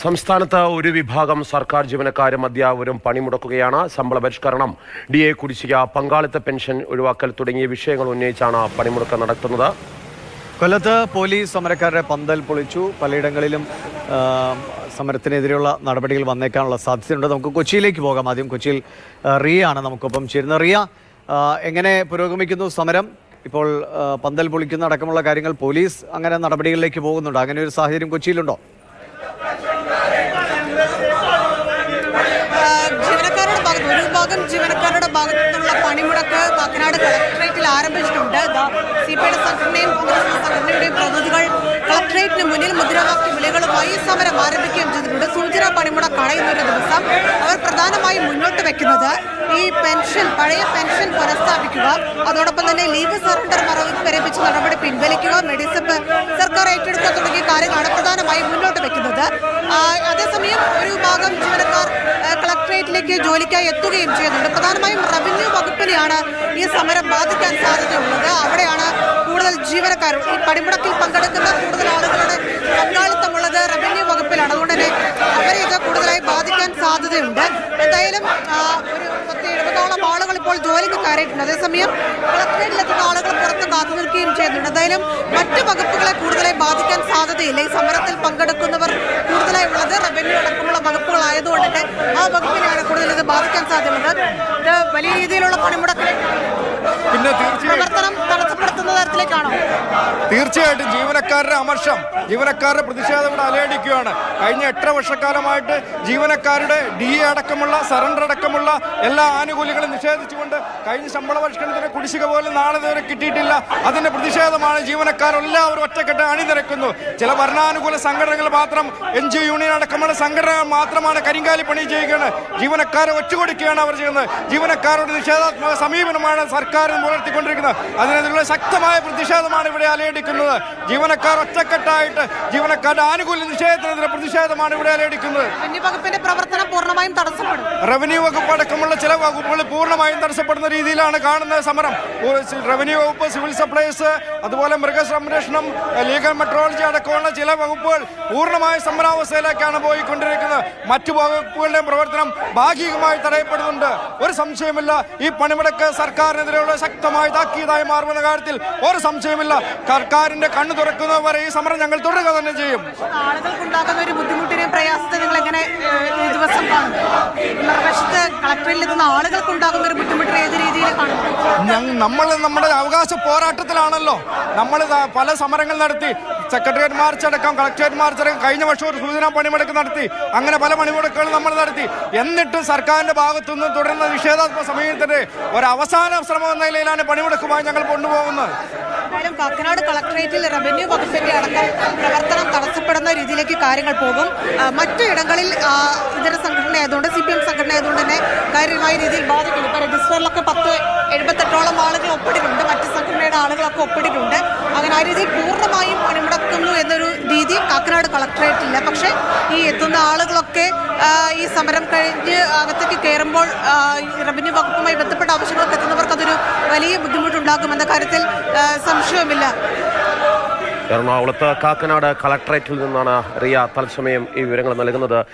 സംസ്ഥാനത്ത് ഒരു വിഭാഗം സർക്കാർ ജീവനക്കാരും അധ്യാപകരും പണിമുടക്കുകയാണ്. ശമ്പള പരിഷ്കരണം, DA കുടിശ്ശിക, പങ്കാളിത്ത പെൻഷൻ ഒഴിവാക്കൽ തുടങ്ങിയ വിഷയങ്ങൾ ഉന്നയിച്ചാണ് പണിമുടക്ക് നടത്തുന്നത്. കൊല്ലത്ത് പോലീസ് സമരക്കാരുടെ പന്തൽ പൊളിച്ചു. പലയിടങ്ങളിലും സമരത്തിനെതിരെയുള്ള നടപടികൾ വന്നേക്കാനുള്ള സാധ്യതയുണ്ട്. നമുക്ക് കൊച്ചിയിലേക്ക് പോകാം. ആദ്യം കൊച്ചിയിൽ റിയ ആണ് നമുക്കൊപ്പം ചേരുന്നത്. റിയ, എങ്ങനെ പുരോഗമിക്കുന്നു സമരം? ഇപ്പോൾ പന്തൽ പൊളിക്കുന്ന അടക്കമുള്ള കാര്യങ്ങൾ പോലീസ് അങ്ങനെ നടപടികളിലേക്ക് പോകുന്നുണ്ടോ? അങ്ങനെ ഒരു സാഹചര്യം കൊച്ചിയിലുണ്ടോ? ജീവനക്കാരുടെ ഭാഗത്തു നിന്നുള്ള പണിമുടക്ക് കാക്കനാട് കളക്ടറേറ്റിൽ ആരംഭിച്ചിട്ടുണ്ട്. CPI സംഘടനയും കോൺഗ്രസ് സംഘടനയുടെയും പ്രതിനിധികൾ കളക്ടറേറ്റിന് മുന്നിൽ മുദ്രാവാക്യ വിളികളുമായി സമരം ആരംഭിക്കുകയും ചെയ്തിട്ടുണ്ട്. സൂചനാ പണിമുടക്കാണ് ഇന്നൊരു ദിവസം. അവർ പ്രധാനമായും മുന്നോട്ട് വെക്കുന്നത് ഈ പെൻഷൻ, പഴയ പെൻഷൻ പുനഃസ്ഥാപിക്കുക, അതോടൊപ്പം തന്നെ ലീവ് സറണ്ടർ മരവിപ്പിച്ച നടപടി പിൻവലിക്കുക, മെഡിസിപ്പ് സർക്കാർ ഏറ്റെടുക്കുക തുടങ്ങിയ കാര്യങ്ങളാണ് പ്രധാനമായും മുന്നോട്ട് വെക്കുന്നത്. അതേസമയം ഒരു ഭാഗം ജീവനക്കാർ കളക്ടറേറ്റിലേക്ക് ജോലിക്കായി എത്തുകയും ചെയ്യുന്നുണ്ട്. പ്രധാനമായും റവന്യൂ വകുപ്പിനെയാണ് ഈ സമരം ബാധിക്കാൻ സാധ്യതയുള്ളത്. അവിടെയാണ് കൂടുതൽ ജീവനക്കാർ, ഈ പണിമുടക്കിൽ പങ്കെടുക്കുന്ന കൂടുതൽ ആളുകളുടെ പങ്കാളിത്തമുള്ളത് റവന്യൂ വകുപ്പിലാണ്. അതുകൊണ്ട് തന്നെ അവരെയൊക്കെ കൂടുതലായി ബാധിക്കാൻ സാധ്യതയുണ്ട്. എന്തായാലും ഒരു 70ഓളം ആളുകൾ ഇപ്പോൾ ജോലിക്ക് കയറിയിട്ടുണ്ട്. അതേസമയം കളക്ടറേറ്റിലെത്തുന്ന ആളുകൾ പുറത്ത് കാത്തു നിൽക്കുകയും ചെയ്യുന്നുണ്ട്. എന്തായാലും മറ്റ് വകുപ്പുകളെ കൂടുതലായി ബാധിക്കാൻ സാധ്യതയില്ല. ഈ സമരത്തിൽ പങ്കെടുക്കുന്നവർ കൂടുതലായി ഉള്ളത് റവന്യൂ അടക്കമുള്ള വകുപ്പുകളായതുകൊണ്ട് തന്നെ ആ വകുപ്പിനെയാണ് കൂടുതൽ ഇത് ബാധിക്കാൻ സാധ്യതയുള്ളത്. ഇത് വലിയ രീതിയിലുള്ള പണിമുടക്കിലേക്ക് പിന്നെ പ്രവർത്തനം തടസ്സപ്പെടുത്തുന്ന തരത്തിലേക്കാണോ? തീർച്ചയായിട്ടും ജീവനക്കാരുടെ അമർഷം, ജീവനക്കാരുടെ പ്രതിഷേധം ഇവിടെ അലയടിക്കുകയാണ്. കഴിഞ്ഞ 8 വർഷക്കാലമായിട്ട് ജീവനക്കാരുടെ DA അടക്കമുള്ള സറണ്ടർ അടക്കമുള്ള എല്ലാ ആനുകൂല്യങ്ങളും നിഷേധിച്ചുകൊണ്ട് കഴിഞ്ഞ ശമ്പള പരിഷ്കരണത്തിന് കുടിശ്ശിക പോലും നാളെ വരെ കിട്ടിയിട്ടില്ല. അതിന്റെ പ്രതിഷേധമാണ് ജീവനക്കാർ എല്ലാവരും ഒറ്റക്കെട്ട് അണിനിരക്കുന്നു. ചില ഭരണാനുകൂല സംഘടനകൾ മാത്രം, NGO യൂണിയൻ അടക്കമുള്ള സംഘടനകൾ മാത്രമാണ് കരിങ്കാലി പണി ചെയ്യുകയാണ്. ജീവനക്കാരെ ഒറ്റുകൊടുക്കുകയാണ് അവർ ചെയ്യുന്നത്. ജീവനക്കാരുടെ നിഷേധാത്മക സമീപനമാണ് സർക്കാർ പുലർത്തിക്കൊണ്ടിരിക്കുന്നത്. അതിനെതിരെയുള്ള ശക്തമായ പ്രതിഷേധമാണ് ഇവിടെ അലയടിക്കുന്നത്. ജീവനക്കാർ ഒറ്റക്കെട്ടായിട്ട് ജീവനക്കാരുടെ ആനുകൂല്യ നിഷേധത്തിനെതിരെ പ്രതിഷേധമാണ് ഇവിടെ അലയടിക്കുന്നത്. വകുപ്പിന്റെ പ്രവർത്തനം പൂർണ്ണമായും തടസ്സപ്പെടും. റവന്യൂ വകുപ്പ് അടക്കമുള്ള ചില വകുപ്പുകൾ പൂർണ്ണമായും തടസ്സപ്പെടുന്ന രീതിയിലാണ് കാണുന്നത് സമരം. റവന്യൂ വകുപ്പ്, സിവിൽ സപ്ലൈസ്, അതുപോലെ മൃഗസംരക്ഷണം, ലീഗൽ മെട്രോളജി അടക്കമുള്ള ചില വകുപ്പുകൾ പൂർണ്ണമായ സമരാവസ്ഥയിലേക്കാണ് പോയിക്കൊണ്ടിരിക്കുന്നത്. മറ്റു വകുപ്പുകളുടെയും പ്രവർത്തനം ഭാഗികമായി തടയപ്പെടുന്നുണ്ട്. ഒരു സംശയമില്ല, ഈ പണിമുടക്ക് സർക്കാരിനെതിരെയുള്ള ശക്തമായ താക്കീതായി മാറുന്ന കാര്യത്തിൽ ഒരു സംശയമില്ല. സർക്കാരിന്റെ കണ്ണു തുറക്കുന്നവരെ ഈ സമരം ഞങ്ങൾ തുടരുക തന്നെ ചെയ്യും. ആളുകൾക്കുണ്ടാകുന്ന ഒരു ബുദ്ധിമുട്ടിനെയും പ്രയാസത്തെ നിങ്ങൾ എങ്ങനെ ഈ ദിവസം കാണും? മറുവശത്ത് കളക്ടറിലെത്തുന്ന ആളുകൾക്കുണ്ടാകുന്ന ഒരു ബുദ്ധിമുട്ടിനെ ഏത് രീതിയിൽ കാണും? നമ്മൾ നമ്മുടെ അവകാശ പോരാട്ടത്തിലാണല്ലോ. നമ്മൾ പല സമരങ്ങൾ നടത്തി, സെക്രട്ടേറിയറ്റ് മാർച്ച് അടക്കം, കളക്ടറേറ്റ് മാർച്ച് അടക്കം, കഴിഞ്ഞ വർഷം ഒരു സൂചനാ പണിമുടക്ക് നടത്തി. അങ്ങനെ പല പണിമുടക്കുകൾ നമ്മൾ നടത്തി. എന്നിട്ടും സർക്കാരിന്റെ ഭാഗത്തുനിന്ന് തുടരുന്ന നിഷേധാത്മക സമീപനത്തിന്റെ ഒരു അവസാന ശ്രമം എന്ന നിലയിലാണ് പണിമുടക്കുമായി ഞങ്ങൾ കൊണ്ടുപോകുന്നത്. എന്തായാലും കാക്കനാട് കളക്ടറേറ്റിൽ റവന്യൂ വകുപ്പിന്റെ അടക്കം പ്രവർത്തനം തടസ്സപ്പെടുന്ന രീതിയിലേക്ക് കാര്യങ്ങൾ പോകും. മറ്റു ഇടങ്ങളിൽ ഇതര സംഘടന ആയതുകൊണ്ട്, CPM സംഘടന ആയതുകൊണ്ട് തന്നെ കാര്യമായ രീതിയിൽ ബാധിക്കുന്നു. ഇപ്പൊ രജിസ്റ്ററിലൊക്കെ 78ഓളം ആളുകൾ ഒപ്പിട്ടിട്ടുണ്ട്, മറ്റ് സംഘടനയുടെ ആളുകളൊക്കെ ഒപ്പിട്ടിട്ടുണ്ട്. അങ്ങനെ ആ രീതിയിൽ പൂർണ്ണമായും പണിമുടക്കുന്നു എന്നൊരു രീതി കാക്കനാട് കളക്ടറേറ്റില്ല. പക്ഷേ ഈ എത്തുന്ന ആളുകളൊക്കെ ഈ സമരം കഴിഞ്ഞ് അകത്തേക്ക് കയറുമ്പോൾ റവന്യൂ വകുപ്പുമായി ബന്ധപ്പെട്ട ആവശ്യങ്ങൾക്ക് എത്തുന്നവർക്ക് അതൊരു വലിയ ബുദ്ധിമുട്ടുണ്ടാകുമെന്ന കാര്യത്തിൽ സംശയവുമില്ല. എറണാകുളത്ത് കാക്കനാട് കളക്ടറേറ്റിൽ നിന്നാണ് റിയ തത്സമയം ഈ വിവരങ്ങൾ നൽകുന്നത്.